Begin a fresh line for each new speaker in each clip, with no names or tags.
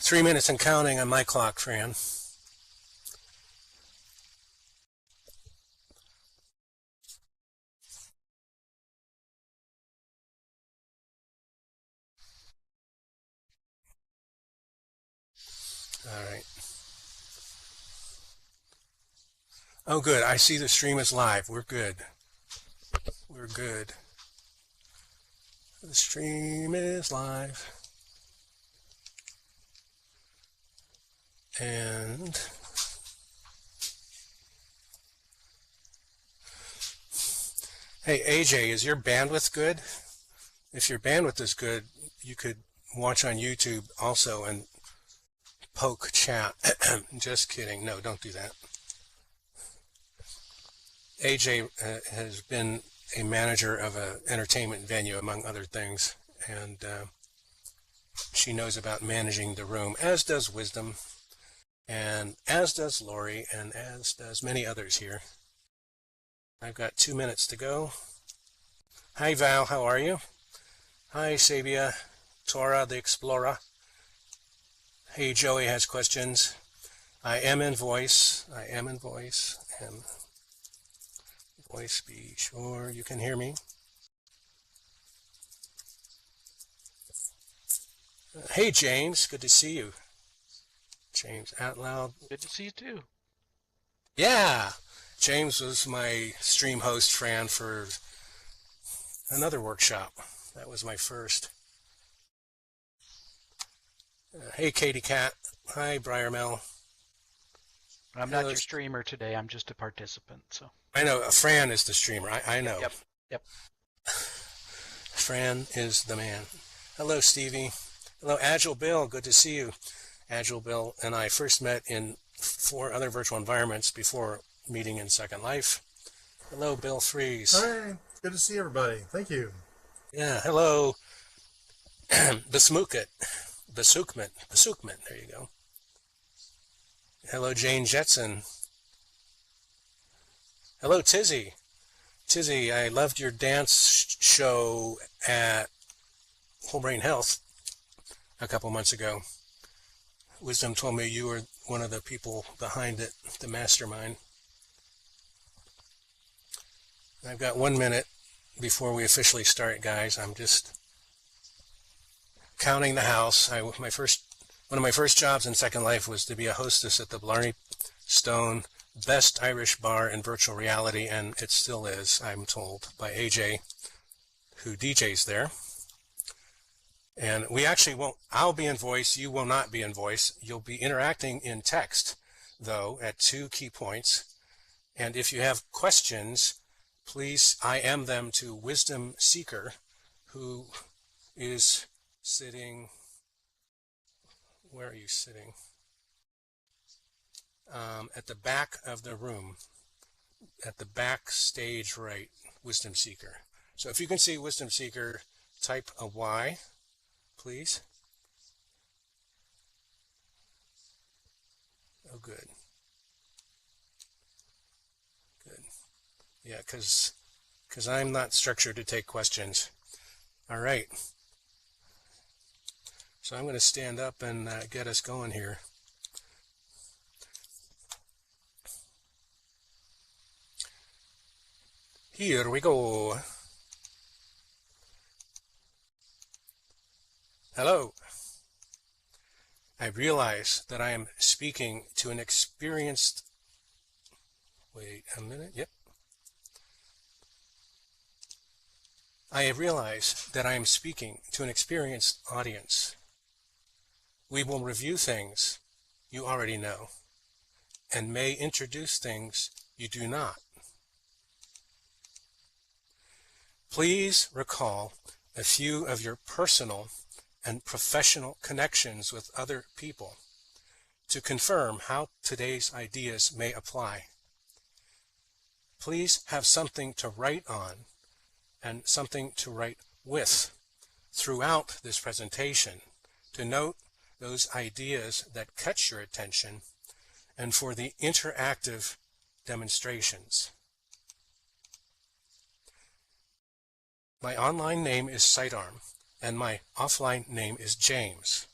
3 minutes and counting on my clock, Fran. All right. Oh, good. I see the stream is live. We're good. We're good. The stream is live. And hey, AJ, is your bandwidth good? If your bandwidth is good, you could watch on YouTube also and poke chat. Just kidding. No, don't do that. AJ has been a manager of an entertainment venue, among other things, and she knows about managing the room, as does Wisdom, and as does Lori, and as does many others here. I've got 2 minutes to go. Hi, Val, how are you? Hi, Sabia, Tora the Explorer. Hey, Joey has questions. I am in voice, and voice, be sure you can hear me. Hey, James, good to see you. James out loud.
Good to see you too.
Yeah, James was my stream host, Fran, for another workshop. That was my first. Hey, Katie Cat. Hi, Briar Mel.
I'm not your streamer today. I'm just a participant. So
I know Fran is the streamer. I know.
Yep.
Fran is the man. Hello, Stevie. Hello, Agile Bill. Good to see you. Agile Bill and I first met in 4 other virtual environments before meeting in Second Life. Hello, Bill Freeze.
Hi. Good to see everybody. Thank you.
Yeah. Hello, Besmookit. Besukman. There you go. Hello, Jane Jetson. Hello, Tizzy. Tizzy, I loved your dance show at Whole Brain Health a couple months ago. Wisdom told me you were one of the people behind it, the mastermind. I've got 1 minute before we officially start, guys. I'm just counting the house. One of my first jobs in Second Life was to be a hostess at the Blarney Stone best Irish bar in virtual reality, and it still is, I'm told, by AJ, who DJs there. And we actually won't, I'll be in voice, you will not be in voice. You'll be interacting in text, though, at 2 key points. And if you have questions, please IM them to Wisdom Seeker, who is sitting, where are you sitting? At the back of the room, at the back stage right, Wisdom Seeker. So if you can see Wisdom Seeker, type a Y, please. Oh, good. Good. Yeah, because I'm not structured to take questions. All right. So I'm going to stand up and get us going here. Here we go. Hello. I realize that I am speaking to an experienced... Wait a minute. Yep. I have realized that I am speaking to an experienced audience. We will review things you already know and may introduce things you do not. Please recall a few of your personal and professional connections with other people to confirm how today's ideas may apply. Please have something to write on and something to write with throughout this presentation to note those ideas that catch your attention and for the interactive demonstrations. My online name is Sitearm, and my offline name is James.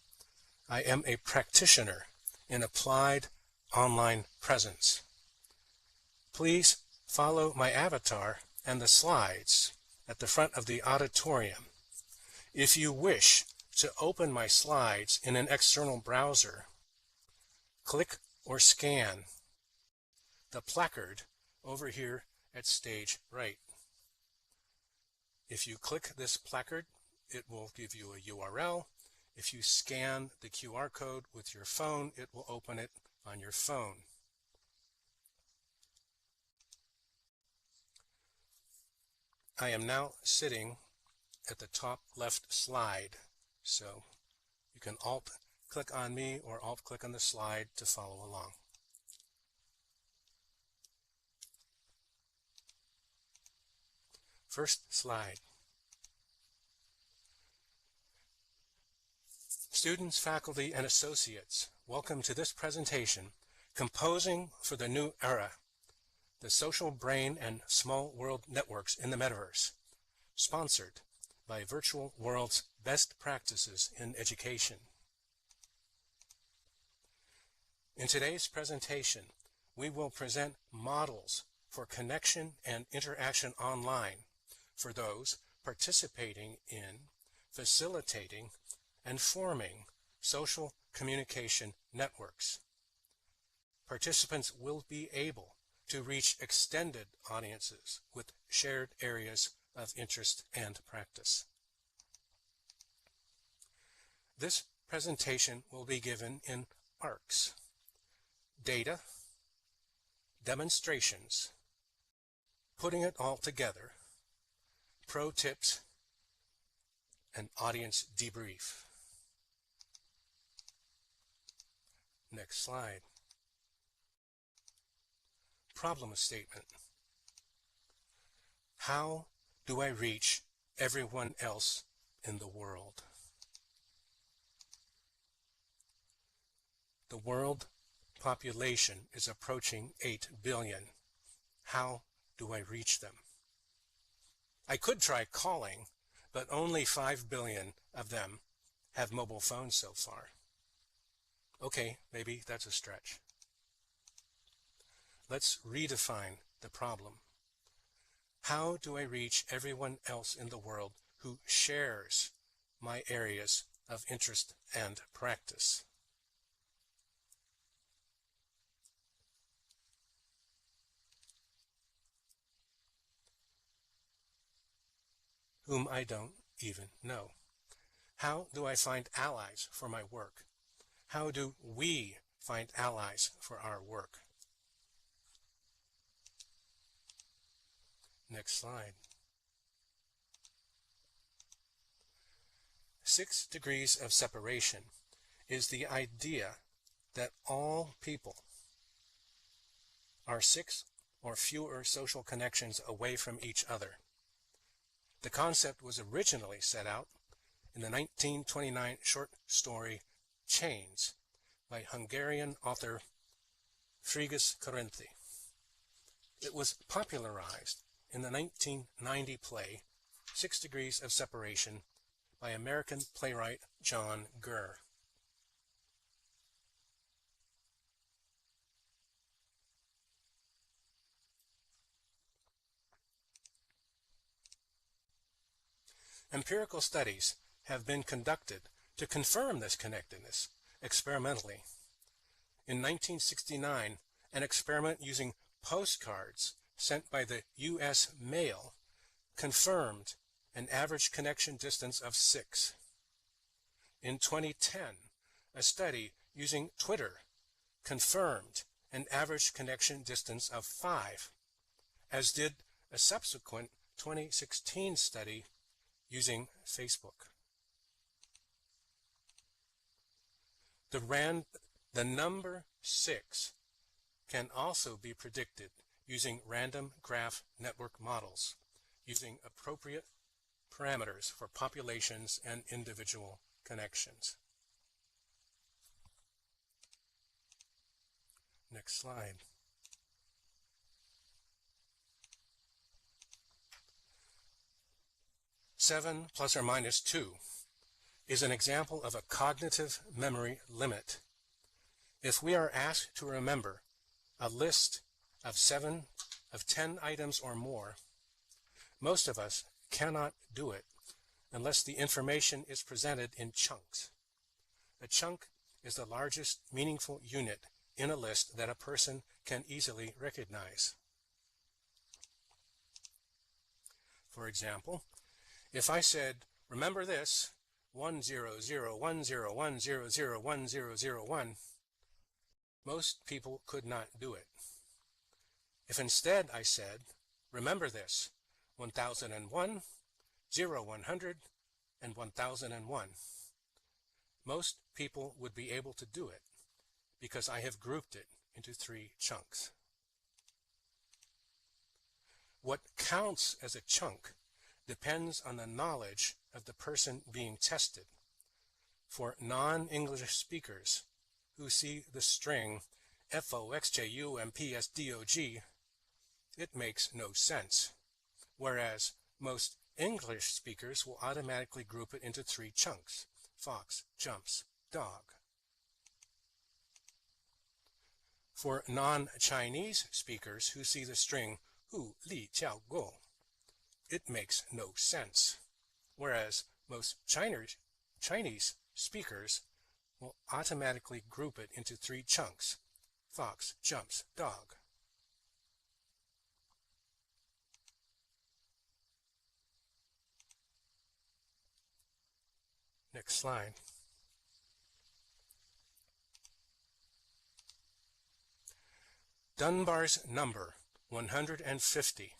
I am a practitioner in applied online presence. Please follow my avatar and the slides at the front of the auditorium. If you wish to open my slides in an external browser, click or scan the placard over here at stage right. If you click this placard, it will give you a URL. If you scan the QR code with your phone, it will open it on your phone. I am now sitting at the top left slide, so you can Alt-click on me or Alt-click on the slide to follow along. First slide. Students, faculty, and associates, welcome to this presentation, Composing for the New Era, the Social Brain and SmallWorld Networks in the Metaverse, sponsored by Virtual World's Best Practices in Education. In today's presentation, we will present models for connection and interaction online for those participating in, facilitating, and forming social communication networks. Participants will be able to reach extended audiences with shared areas of interest and practice. This presentation will be given in arcs: data, demonstrations, putting it all together, pro tips, and audience debrief. Next slide. Problem statement. How do I reach everyone else in the world? The world population is approaching 8 billion. How do I reach them? I could try calling, but only 5 billion of them have mobile phones so far. Okay, maybe that's a stretch. Let's redefine the problem. How do I reach everyone else in the world who shares my areas of interest and practice? Whom I don't even know. How do I find allies for my work? How do we find allies for our work? Next slide. 6 degrees of separation is the idea that all people are 6 or fewer social connections away from each other. The concept was originally set out in the 1929 short story Chains by Hungarian author Frigyes Karinthy. It was popularized in the 1990 play 6 Degrees of Separation by American playwright John Gurr. Empirical studies have been conducted to confirm this connectedness experimentally. In 1969, an experiment using postcards sent by the U.S. Mail confirmed an average connection distance of 6. In 2010, a study using Twitter confirmed an average connection distance of 5, as did a subsequent 2016 study using Facebook. The number 6 can also be predicted using random graph network models, using appropriate parameters for populations and individual connections. Next slide. Seven plus or minus 2 is an example of a cognitive memory limit. If we are asked to remember a list of 10 items or more, most of us cannot do it unless the information is presented in chunks. A chunk is the largest meaningful unit in a list that a person can easily recognize. For example, if I said, remember this, 10010101001, most people could not do it. If instead I said, remember this, 1001, 0100, and 1001, most people would be able to do it because I have grouped it into 3 chunks. What counts as a chunk depends on the knowledge of the person being tested. For non-English speakers who see the string FOXJUMPSDOG, it makes no sense, whereas most English speakers will automatically group it into 3 chunks: fox, jumps, dog. For non-Chinese speakers who see the string Hu Li Jiao Go, it makes no sense, whereas most Chinese speakers will automatically group it into 3 chunks: fox, jumps, dog. Next slide. Dunbar's number, 150,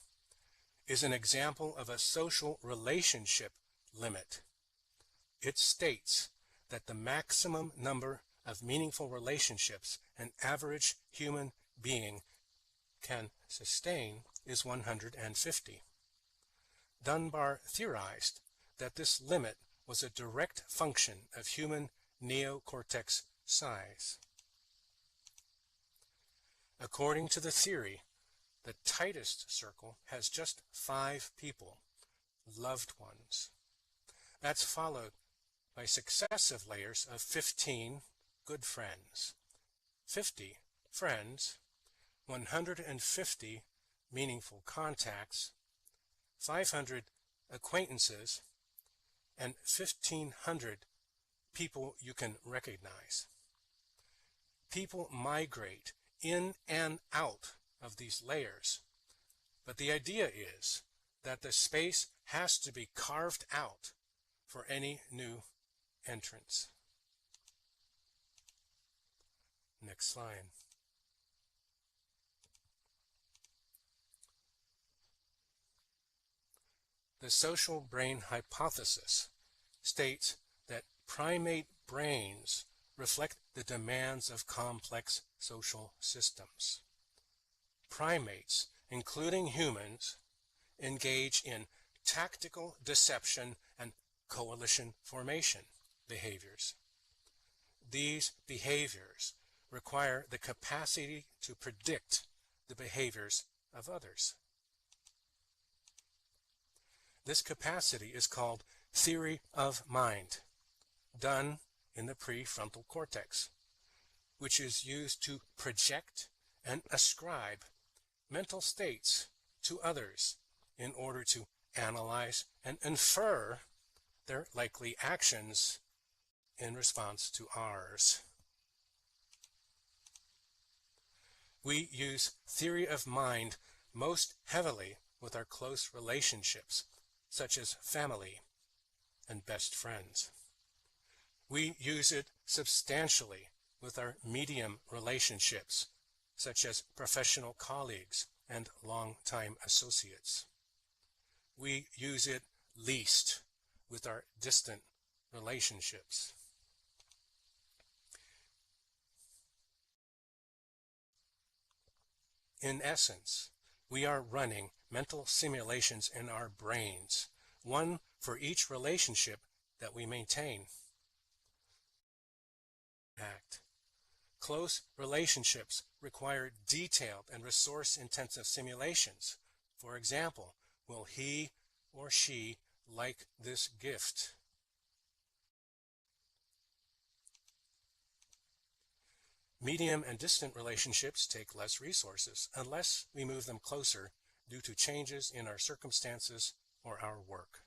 is an example of a social relationship limit. It states that the maximum number of meaningful relationships an average human being can sustain is 150. Dunbar theorized that this limit was a direct function of human neocortex size. According to the theory, the tightest circle has just 5 people, loved ones. That's followed by successive layers of 15 good friends, 50 friends, 150 meaningful contacts, 500 acquaintances, and 1,500 people you can recognize. People migrate in and out of these layers, but the idea is that the space has to be carved out for any new entrance. Next slide. The social brain hypothesis states that primate brains reflect the demands of complex social systems. Primates, including humans, engage in tactical deception and coalition formation behaviors. These behaviors require the capacity to predict the behaviors of others. This capacity is called theory of mind, done in the prefrontal cortex, which is used to project and ascribe mental states to others in order to analyze and infer their likely actions in response to ours. We use theory of mind most heavily with our close relationships, such as family and best friends. We use it substantially with our medium relationships, such as professional colleagues and longtime associates. We use it least with our distant relationships. In essence, we are running mental simulations in our brains, one for each relationship that we maintain. Close relationships require detailed and resource-intensive simulations. For example, will he or she like this gift? Medium and distant relationships take less resources unless we move them closer due to changes in our circumstances or our work.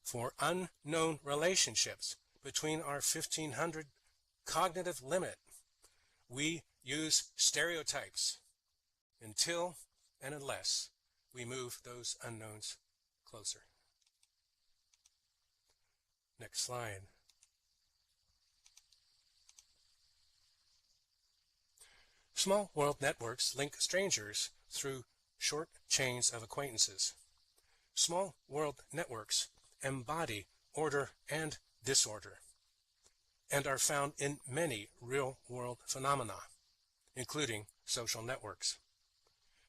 For unknown relationships between our 1500 cognitive limit, we use stereotypes until and unless we move those unknowns closer. Next slide. SmallWorld Networks link strangers through short chains of acquaintances. SmallWorld Networks embody order and disorder and are found in many real-world phenomena, including social networks.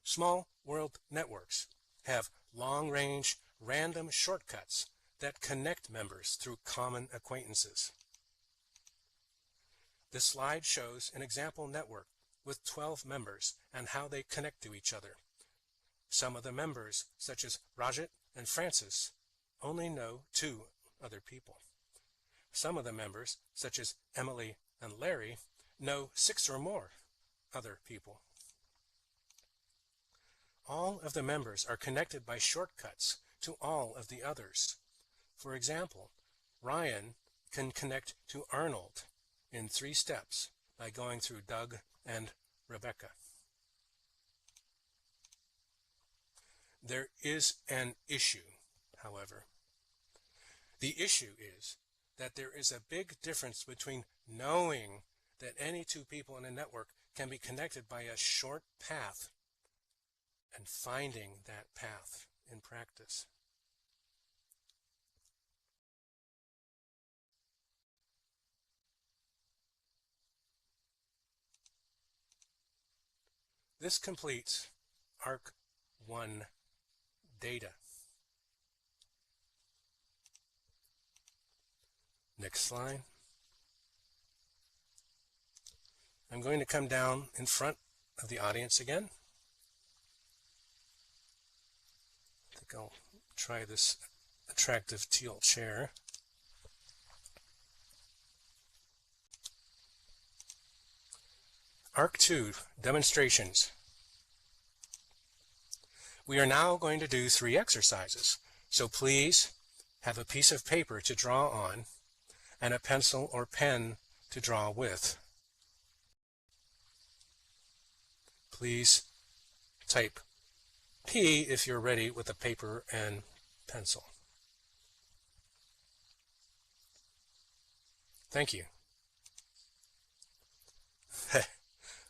SmallWorld Networks have long-range, random shortcuts that connect members through common acquaintances. This slide shows an example network with 12 members and how they connect to each other. Some of the members, such as Rajat and Francis, only know 2 other people. Some of the members, such as Emily and Larry, know 6 or more other people. All of the members are connected by shortcuts to all of the others. For example, Ryan can connect to Arnold in 3 steps by going through Doug and Rebecca. There is an issue, however. The issue is that there is a big difference between knowing that any 2 people in a network can be connected by a short path and finding that path in practice. This completes Arc 1 data. Next slide. I'm going to come down in front of the audience again. I think I'll try this attractive teal chair. Arc 2 demonstrations. We are now going to do 3 exercises, so please have a piece of paper to draw on and a pencil or pen to draw with. Please type P if you're ready with a paper and pencil. Thank you.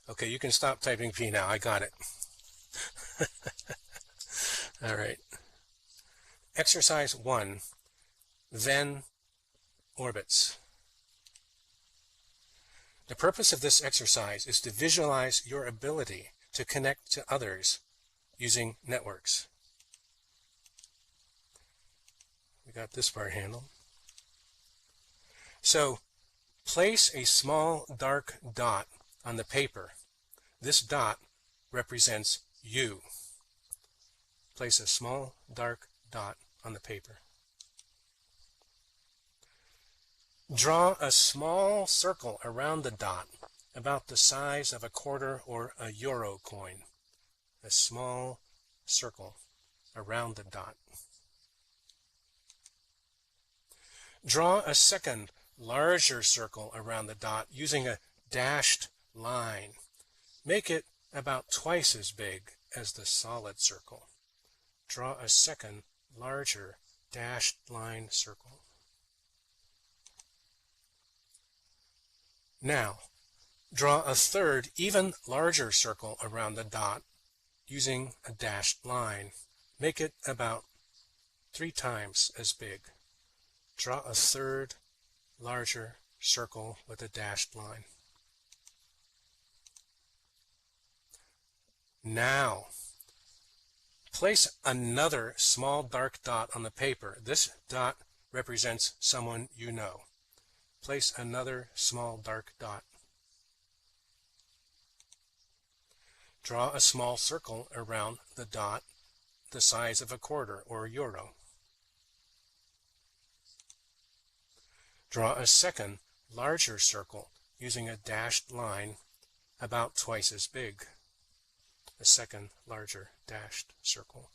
Okay, you can stop typing P now. I got it. All right. Exercise 1, Venn orbits. The purpose of this exercise is to visualize your ability to connect to others using networks. We got this part handled. So, place a small dark dot on the paper. This dot represents you. Place a small dark dot on the paper. Draw a small circle around the dot, about the size of a quarter or a euro coin. A small circle around the dot. Draw a second, larger circle around the dot using a dashed line. Make it about twice as big as the solid circle. Draw a second, larger, dashed line circle. Now, draw a third, even larger circle around the dot using a dashed line. Make it about 3 times as big. Draw a third, larger circle with a dashed line. Now, place another small dark dot on the paper. This dot represents someone you know. Place another small dark dot. Draw a small circle around the dot the size of a quarter or euro. Draw a second, larger circle using a dashed line about twice as big. A second larger dashed circle.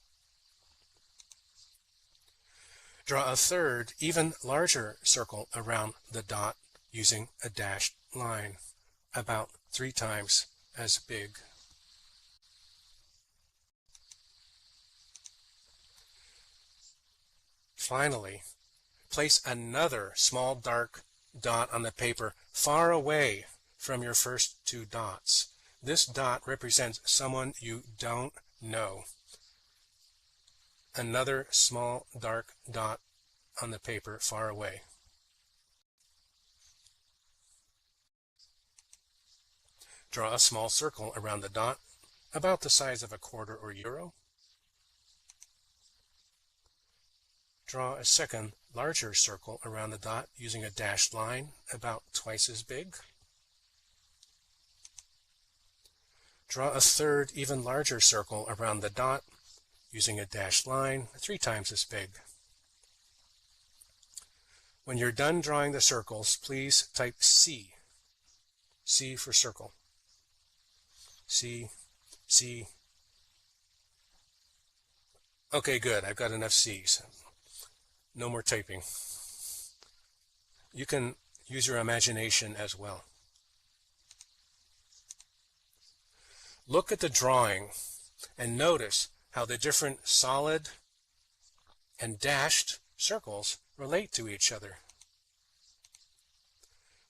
Draw a third, even larger circle around the dot using a dashed line, about 3 times as big. Finally, place another small dark dot on the paper far away from your first 2 dots. This dot represents someone you don't know. Another small dark dot on the paper far away. Draw a small circle around the dot, about the size of a quarter or euro. Draw a second, larger circle around the dot using a dashed line, about twice as big. Draw a third, even larger circle around the dot using a dashed line, 3 times as big. When you're done drawing the circles, please type C. C for circle. C, C. Okay, good. I've got enough C's. No more typing. You can use your imagination as well. Look at the drawing and notice how the different solid and dashed circles relate to each other.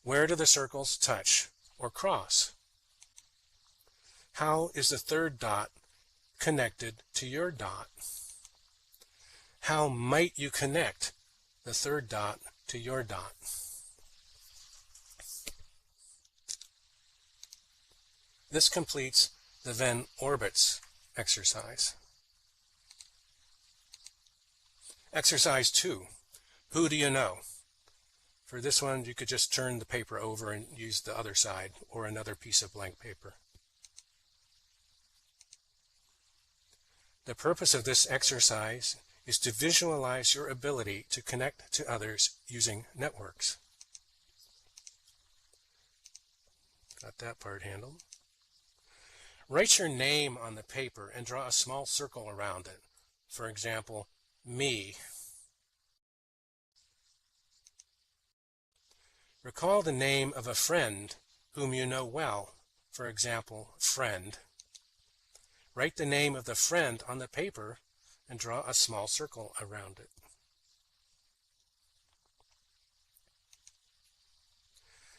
Where do the circles touch or cross? How is the third dot connected to your dot? How might you connect the third dot to your dot? This completes the Venn orbits exercise. Exercise 2. Who do you know? For this one, you could just turn the paper over and use the other side or another piece of blank paper. The purpose of this exercise is to visualize your ability to connect to others using networks. Got that part handled. Write your name on the paper and draw a small circle around it. For example, me. Recall the name of a friend whom you know well. For example, friend. Write the name of the friend on the paper and draw a small circle around it.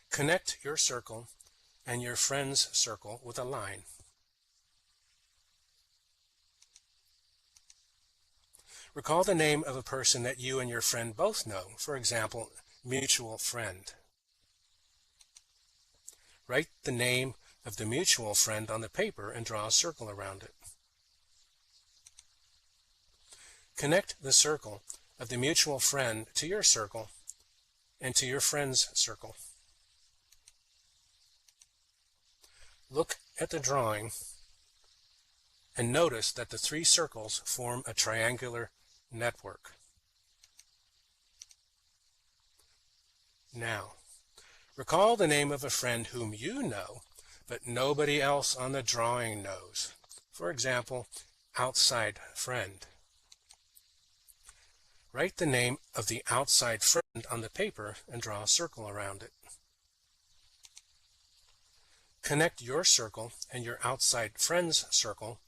Connect your circle and your friend's circle with a line. Recall the name of a person that you and your friend both know. For example, mutual friend. Write the name of the mutual friend on the paper and draw a circle around it. Connect the circle of the mutual friend to your circle and to your friend's circle. Look at the drawing and notice that the 3 circles form a triangular network. Now, recall the name of a friend whom you know, but nobody else on the drawing knows. For example, outside friend. Write the name of the outside friend on the paper and draw a circle around it. Connect your circle and your outside friend's circle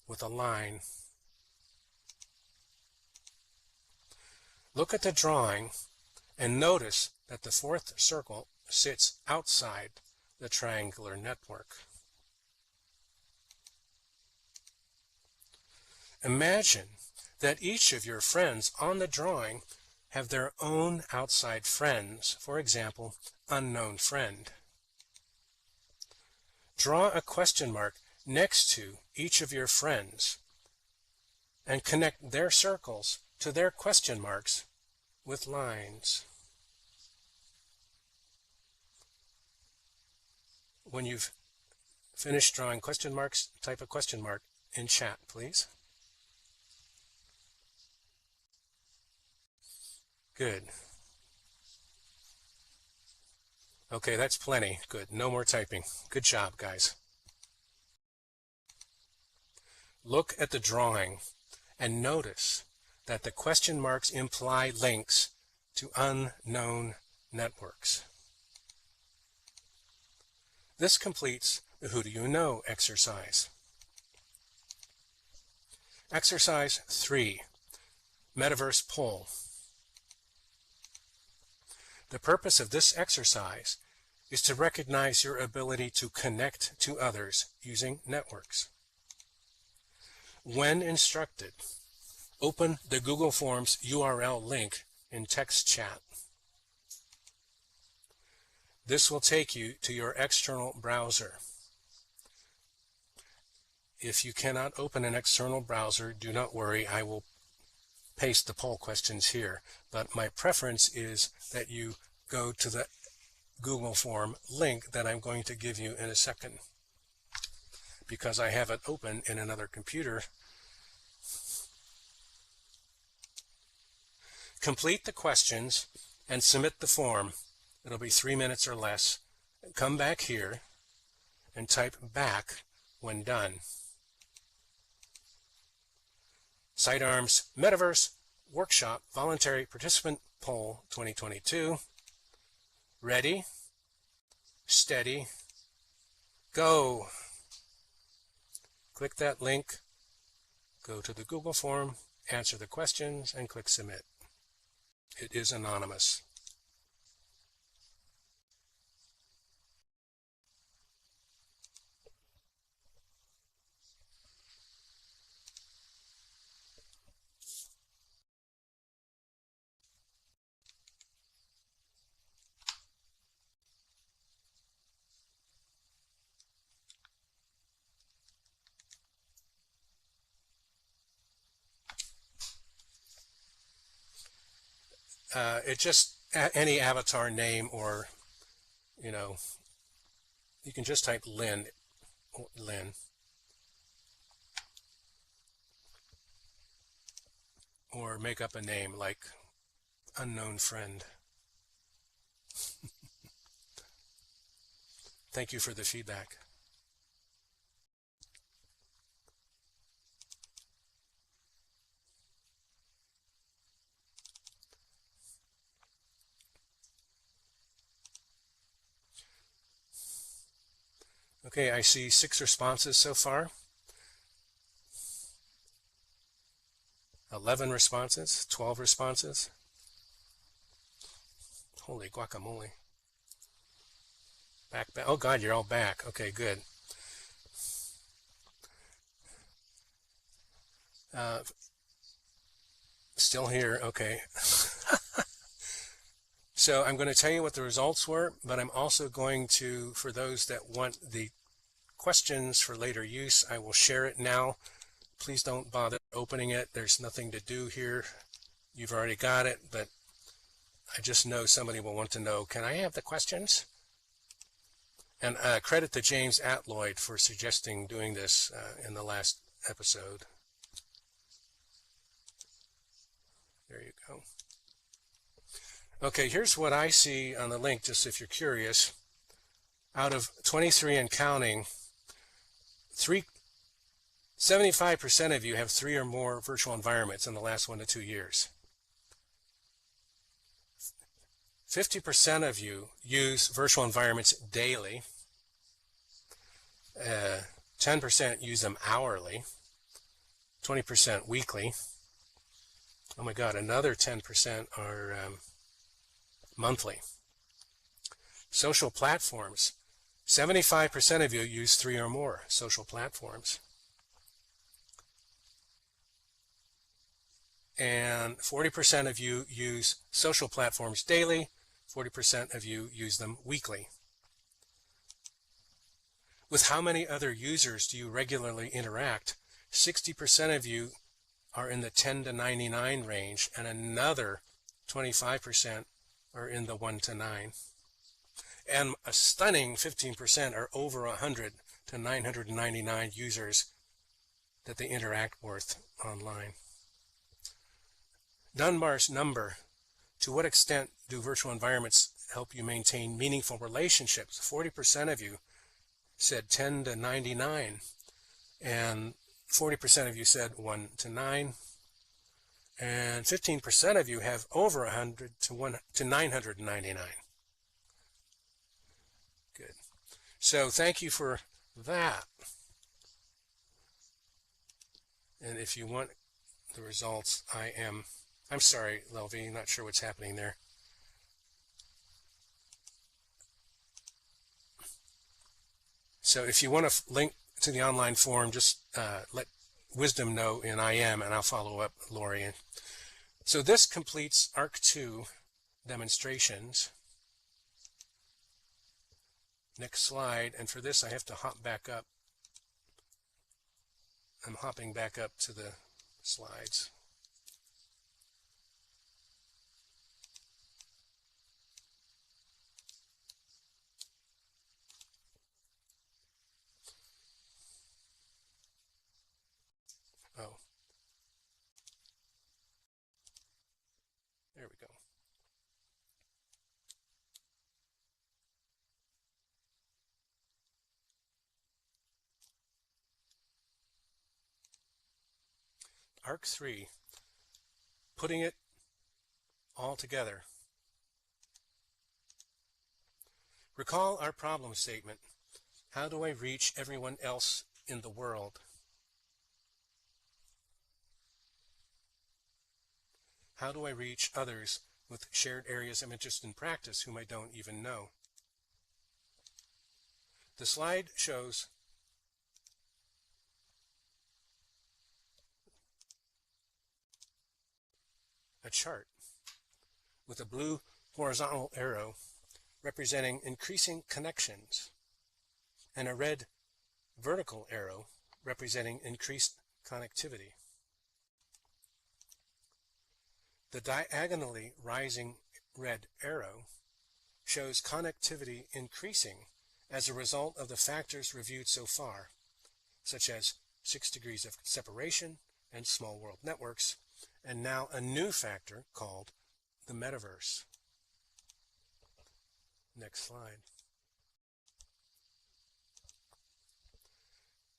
with a line. Look at the drawing and notice that the 4th circle sits outside the triangular network. Imagine that each of your friends on the drawing have their own outside friends, for example, unknown friend. Draw a question mark next to each of your friends and connect their circles to their question marks with lines. When you've finished drawing question marks, type a question mark in chat, please. Good. Okay, that's plenty. Good. No more typing. Good job, guys. Look at the drawing and notice that the question marks imply links to unknown networks. This completes the Who Do You Know exercise. Exercise 3, Metaverse Poll. The purpose of this exercise is to recognize your ability to connect to others using networks. When instructed, open the Google Forms URL link in text chat. This will take you to your external browser. If you cannot open an external browser, do not worry, I will paste the poll questions here, but my preference is that you go to the Google form link that I'm going to give you in a second, because I have it open in another computer. Complete the questions and submit the form. It'll be 3 minutes or less. Come back here and type back when done. Sitearm's Metaverse Workshop Voluntary Participant Poll 2022. Ready, steady, go. Click that link, go to the Google form, answer the questions, and click submit. It is anonymous. It's just any avatar name, or, you can just type Lynn, or make up a name like unknown friend. Thank you for the feedback. Okay, I see 6 responses so far. 11 responses, 12 responses. Holy guacamole. Back. Oh God, you're all back. Okay, good. Still here, okay. So I'm going to tell you what the results were, but I'm also going to, for those that want the questions for later use, I will share it now. Please don't bother opening it. There's nothing to do here. You've already got it, but I just know somebody will want to know, can I have the questions? And credit to James Atloyd for suggesting doing this in the last episode. There you go. Okay, here's what I see on the link, just if you're curious. Out of 23 and counting, 75% of you have 3 or more virtual environments in the last 1 to 2 years. 50% of you use virtual environments daily. 10% use them hourly. 20% weekly. Oh my God, another 10% are monthly. Social platforms. 75% of you use 3 or more social platforms. And 40% of you use social platforms daily. 40% of you use them weekly. With how many other users do you regularly interact? 60% of you are in the 10 to 99 range, and another 25% are in the 1 to 9. And a stunning 15% are over 100 to 999 users that they interact with online. Dunbar's number: to what extent do virtual environments help you maintain meaningful relationships. 40% of you said 10 to 99, and 40% of you said 1 to 9, and 15% of you have over 100 to 999. Good. So thank you for that. And if you want the results, I'm sorry, Lelvi, not sure what's happening there. So if you want to link to the online forum, just let Wisdom know in IM, and I'll follow up, Lori. So this completes ARC 2 demonstrations. Next slide, and for this I have to hop back up. I'm hopping back up to the slides. Oh, there we go. ARC 3, putting it all together. Recall our problem statement. How do I reach everyone else in the world? How do I reach others with shared areas of interest and practice whom I don't even know? The slide shows a chart with a blue horizontal arrow representing increasing connections and a red vertical arrow representing increased connectivity. The diagonally rising red arrow shows connectivity increasing as a result of the factors reviewed so far, such as 6 degrees of separation and SmallWorld Networks, and now a new factor called the Metaverse. Next slide.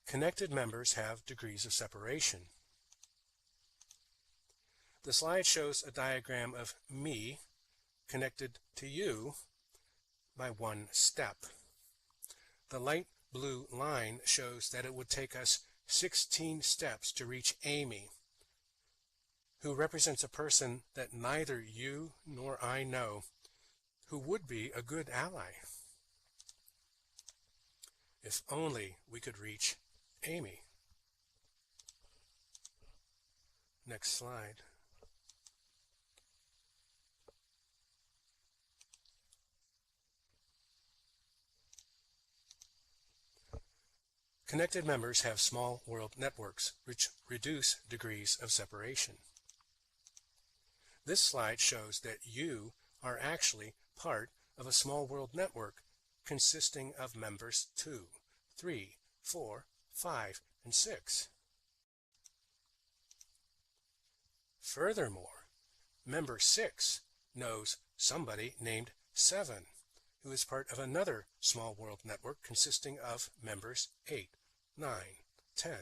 Connected members have degrees of separation. The slide shows a diagram of me connected to you by 1 step. The light blue line shows that it would take us 16 steps to reach Amy, who represents a person that neither you nor I know, who would be a good ally. If only we could reach Amy. Next slide. Connected members have small world networks, which reduce degrees of separation. This slide shows that you are actually part of a small world network consisting of members 2, 3, 4, 5, and 6. Furthermore, member 6 knows somebody named 7, who is part of another small world network consisting of members 8, 9, 10,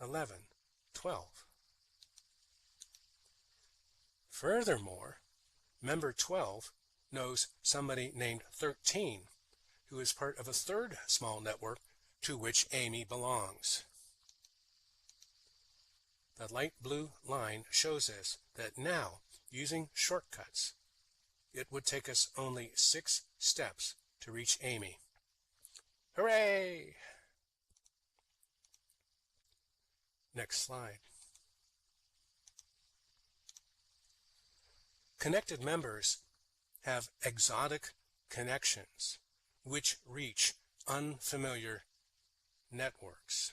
11, 12. Furthermore, member 12 knows somebody named 13, who is part of a third small network to which Amy belongs. The light blue line shows us that now, using shortcuts, it would take us only 6 steps to reach Amy. Hooray! Next slide. Connected members have exotic connections which reach unfamiliar networks.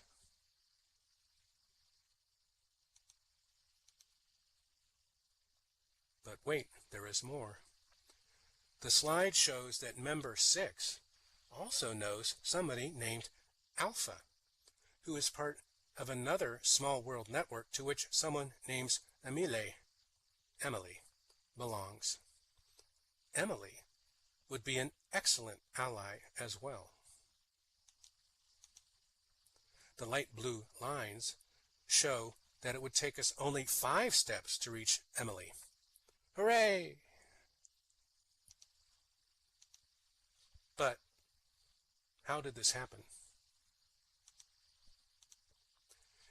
But wait, there is more. The slide shows that member 6 also knows somebody named Alpha, who is part of another small world network to which someone named Emily belongs. Emily would be an excellent ally as well. The light blue lines show that it would take us only 5 steps to reach Emily. Hooray! But how did this happen?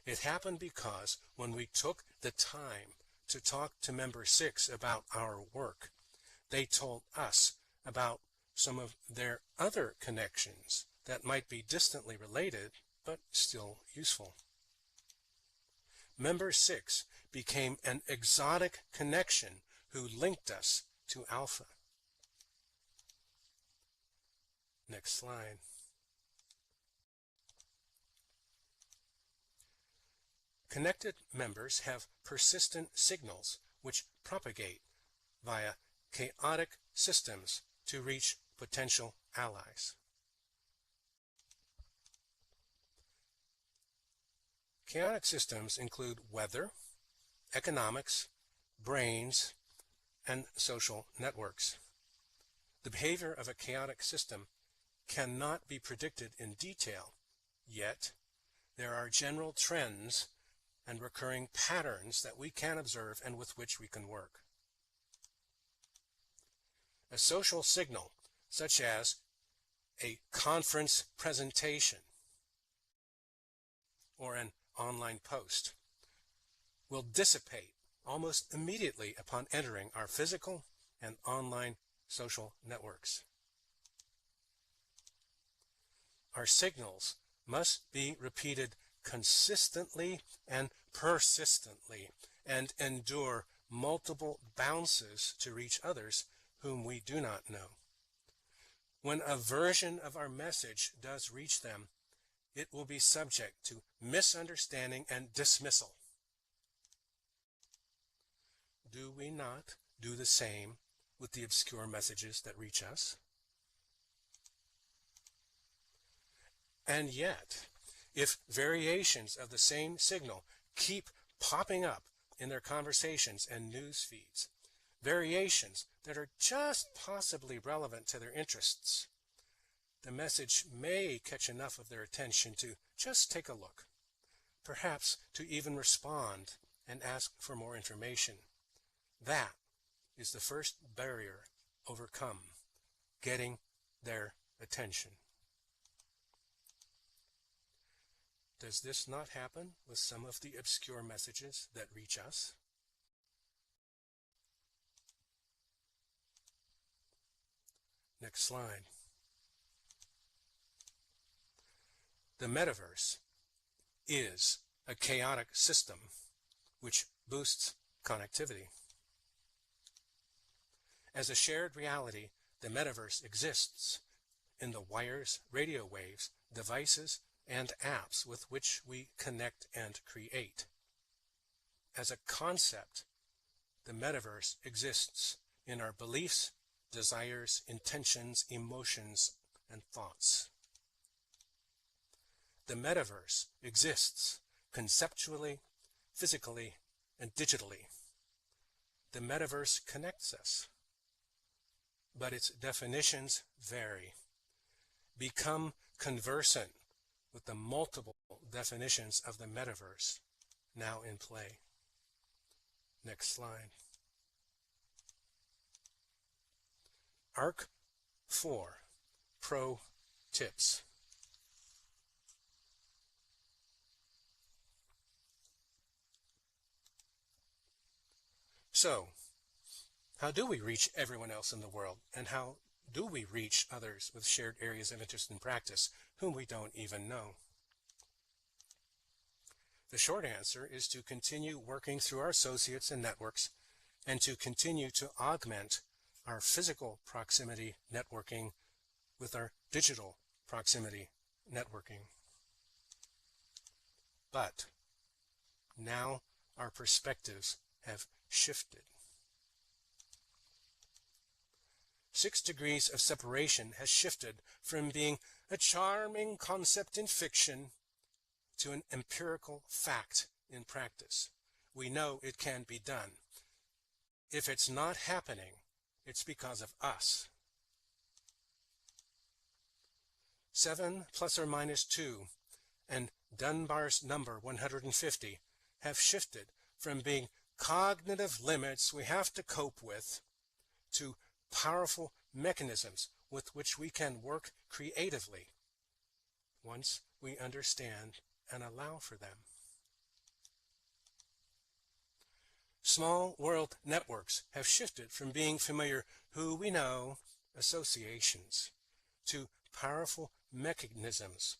It happened because when we took the time to talk to Member 6 about our work, they told us about some of their other connections that might be distantly related but still useful. Member 6 became an exotic connection who linked us to Alpha. Next slide. Connected members have persistent signals which propagate via chaotic systems to reach potential allies. Chaotic systems include weather, economics, brains, and social networks. The behavior of a chaotic system cannot be predicted in detail, yet there are general trends and recurring patterns that we can observe and with which we can work. A social signal, such as a conference presentation or an online post, will dissipate almost immediately upon entering our physical and online social networks. Our signals must be repeated consistently and persistently and endure multiple bounces to reach others whom we do not know. When a version of our message does reach them, it will be subject to misunderstanding and dismissal. Do we not do the same with the obscure messages that reach us? And yet, if variations of the same signal keep popping up in their conversations and news feeds, variations that are just possibly relevant to their interests, the message may catch enough of their attention to just take a look, perhaps to even respond and ask for more information. That is the first barrier overcome, getting their attention. Does this not happen with some of the obscure messages that reach us? Next slide. The metaverse is a chaotic system which boosts connectivity. As a shared reality, the metaverse exists in the wires, radio waves, devices, and apps with which we connect and create. As a concept, the metaverse exists in our beliefs, desires, intentions, emotions, and thoughts. The metaverse exists conceptually, physically, and digitally. The metaverse connects us, but its definitions vary. Become conversant with the multiple definitions of the metaverse now in play. Next slide. ARC 4 Pro Tips. So, how do we reach everyone else in the world, and how do we reach others with shared areas of interest and practice whom we don't even know? The short answer is to continue working through our associates and networks and to continue to augment our physical proximity networking with our digital proximity networking. But now our perspectives have shifted. 6 degrees of separation has shifted from being a charming concept in fiction to an empirical fact in practice. We know it can be done. If it's not happening, it's because of us. 7 plus or minus 2 and Dunbar's number 150 have shifted from being cognitive limits we have to cope with to powerful mechanisms with which we can work creatively once we understand and allow for them. Small world networks have shifted from being familiar who we know associations to powerful mechanisms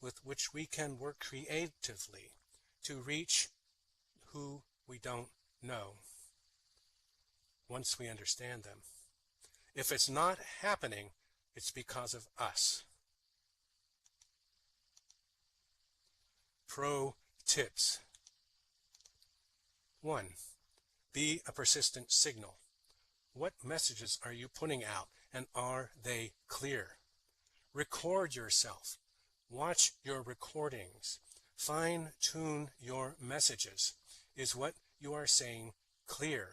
with which we can work creatively to reach who we don't know once we understand them. If it's not happening, it's because of us. Pro tips. 1. Be a persistent signal. What messages are you putting out, and are they clear? Record yourself. Watch your recordings. Fine-tune your messages. Is what you are saying clear?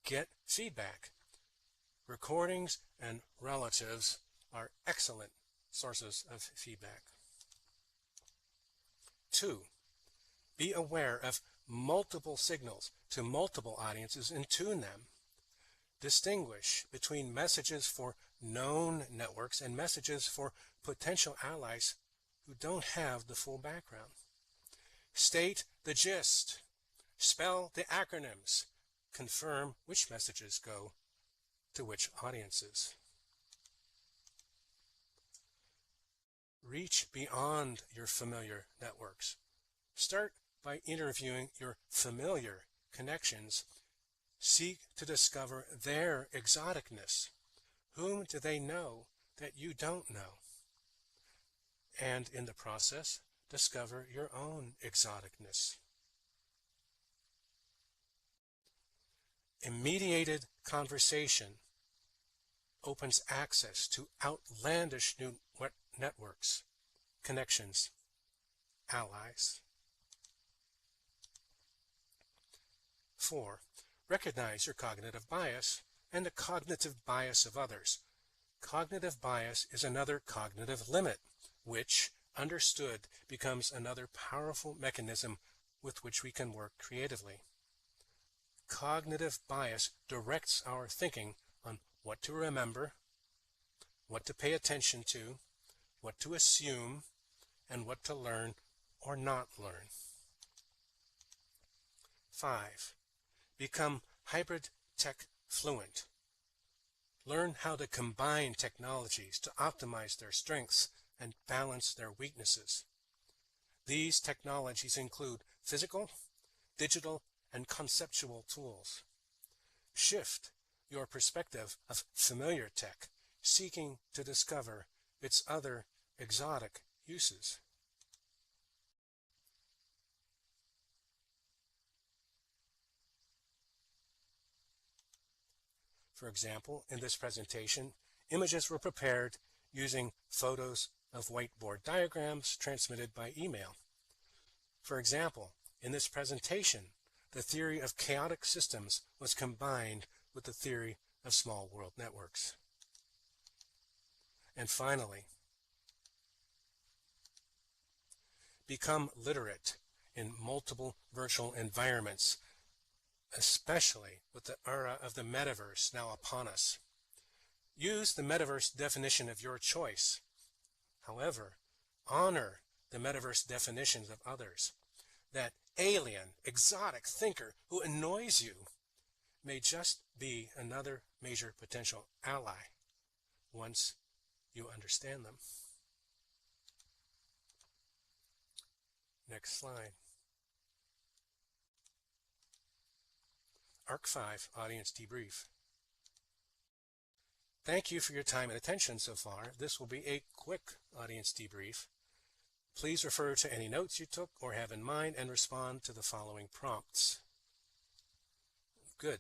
Get feedback. Recordings and relatives are excellent sources of feedback. 2. Be aware of multiple signals to multiple audiences and tune them. Distinguish between messages for known networks and messages for potential allies who don't have the full background. State the gist. Spell the acronyms. Confirm which messages go to which audiences. Reach beyond your familiar networks. Start by interviewing your familiar connections. Seek to discover their exoticness. Whom do they know that you don't know? And in the process, discover your own exoticness. Immediated conversation opens access to outlandish new networks, connections, allies. 4. Recognize your cognitive bias and the cognitive bias of others. Cognitive bias is another cognitive limit, which, understood, becomes another powerful mechanism with which we can work creatively. Cognitive bias directs our thinking on what to remember, what to pay attention to, what to assume, and what to learn or not learn. 5. Become hybrid tech fluent. Learn how to combine technologies to optimize their strengths and balance their weaknesses. These technologies include physical, digital, and conceptual tools. Shift your perspective of familiar tech, seeking to discover its other exotic uses. For example, in this presentation, images were prepared using photos of whiteboard diagrams transmitted by email. For example, in this presentation, the theory of chaotic systems was combined with the theory of small world networks. And finally, become literate in multiple virtual environments, especially with the era of the Metaverse now upon us. Use the Metaverse definition of your choice. However, honor the Metaverse definitions of others. That alien, exotic thinker who annoys you may just be another major potential ally once you understand them. Next slide. Arc 5 Audience Debrief. Thank you for your time and attention so far. This will be a quick audience debrief. Please refer to any notes you took or have in mind and respond to the following prompts. Good.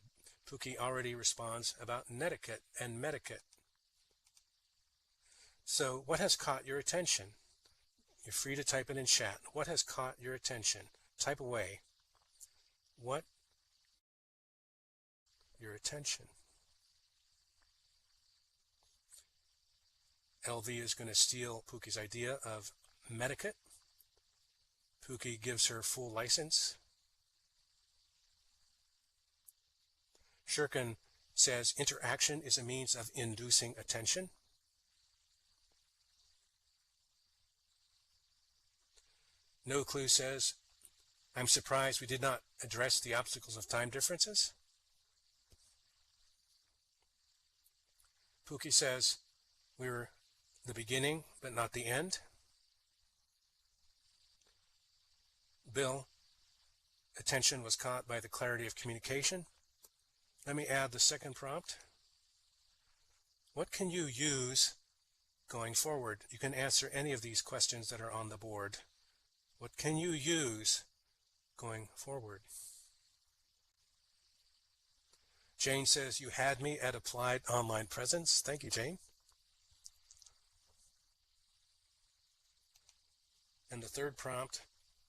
Pookie already responds about netiquette and metiquette. So what has caught your attention? You're free to type it in chat. What has caught your attention? Type away. What your attention? LV is going to steal Pookie's idea of Medikit. Pookie gives her full license. Shirkin says interaction is a means of inducing attention. No Clue says, I'm surprised we did not address the obstacles of time differences. Pookie says, we were the beginning, but not the end. Bill, attention was caught by the clarity of communication. Let me add the second prompt. What can you use going forward? You can answer any of these questions that are on the board. What can you use going forward? Jane says, you had me at applied online presence. Thank you, Jane. And the third prompt,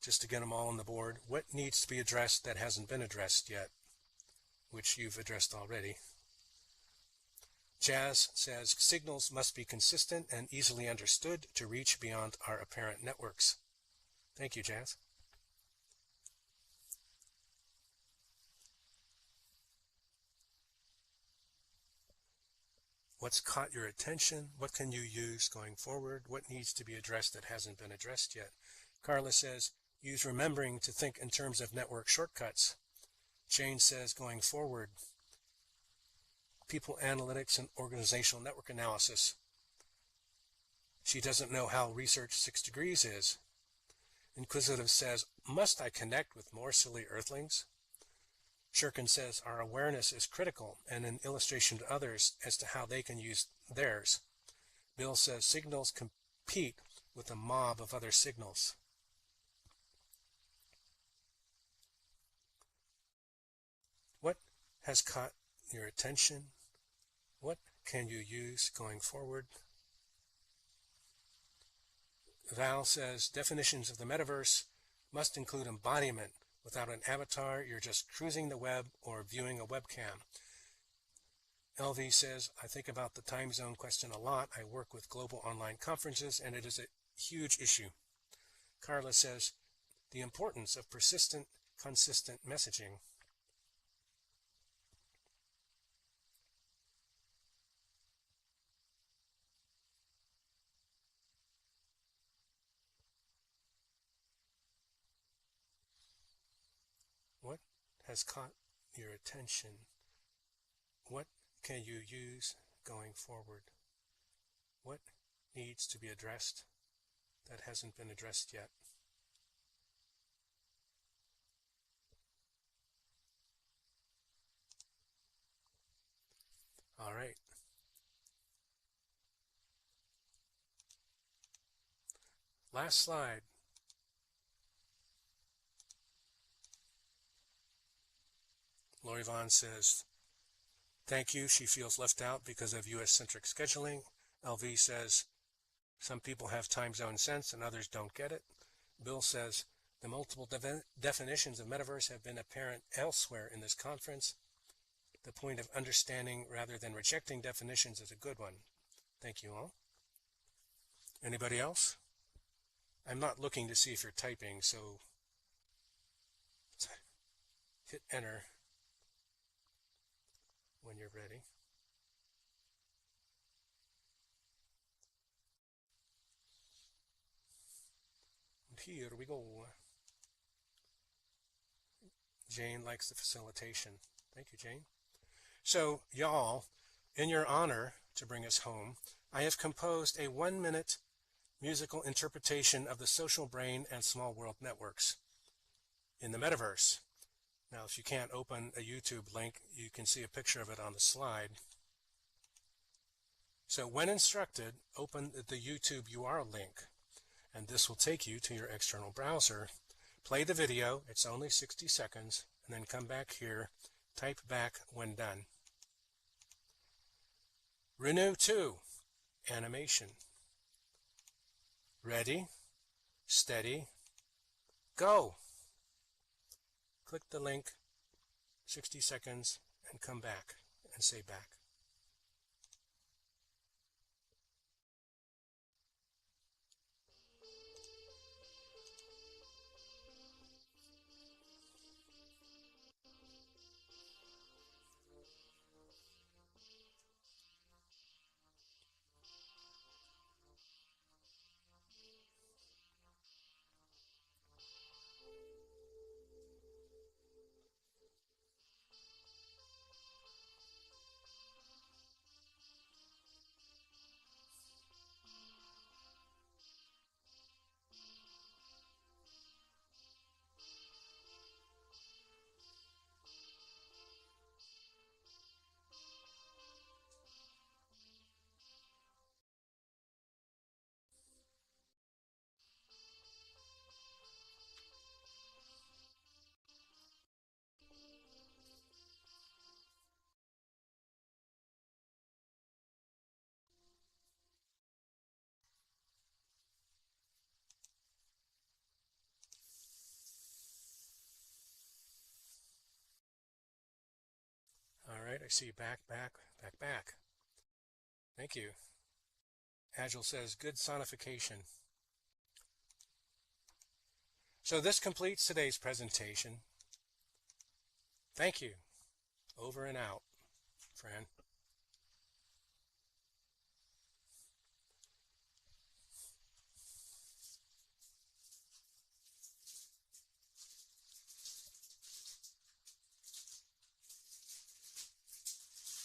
just to get them all on the board, what needs to be addressed that hasn't been addressed yet, which you've addressed already. Jazz says, signals must be consistent and easily understood to reach beyond our apparent networks. Thank you, Jazz. What's caught your attention? What can you use going forward? What needs to be addressed that hasn't been addressed yet? Carla says, use remembering to think in terms of network shortcuts. Jane says, going forward, people analytics and organizational network analysis. She doesn't know how research 6 degrees is. Inquisitive says, must I connect with more silly earthlings? Shirkin says, our awareness is critical and an illustration to others as to how they can use theirs. Bill says, signals compete with a mob of other signals. What has caught your attention? What can you use going forward? Val says, definitions of the metaverse must include embodiment. Without an avatar, you're just cruising the web or viewing a webcam. LV says, I think about the time zone question a lot. I work with global online conferences, and it is a huge issue. Carla says, the importance of persistent, consistent messaging. What has caught your attention? What can you use going forward? What needs to be addressed that hasn't been addressed yet? All right. Last slide. Lori Vaughn says, thank you. She feels left out because of U.S.-centric scheduling. LV says, some people have time zone sense and others don't get it. Bill says, the multiple definitions of metaverse have been apparent elsewhere in this conference. The point of understanding rather than rejecting definitions is a good one. Thank you all. Anybody else? I'm not looking to see if you're typing, so hit enter when you're ready. And here we go. Jane likes the facilitation. Thank you, Jane. So, y'all, in your honor to bring us home, I have composed a 1-minute musical interpretation of the social brain and SmallWorld networks in the metaverse. Now, if you can't open a YouTube link, you can see a picture of it on the slide. So when instructed, open the YouTube URL link, and this will take you to your external browser. Play the video, it's only 60 seconds, and then come back here, type back when done. Renew 2, animation. Ready, steady, go. Click the link, 60 seconds, and come back and say back. I see back. Thank you. Agile says, good sonification. So this completes today's presentation. Thank you. Over and out, Fran.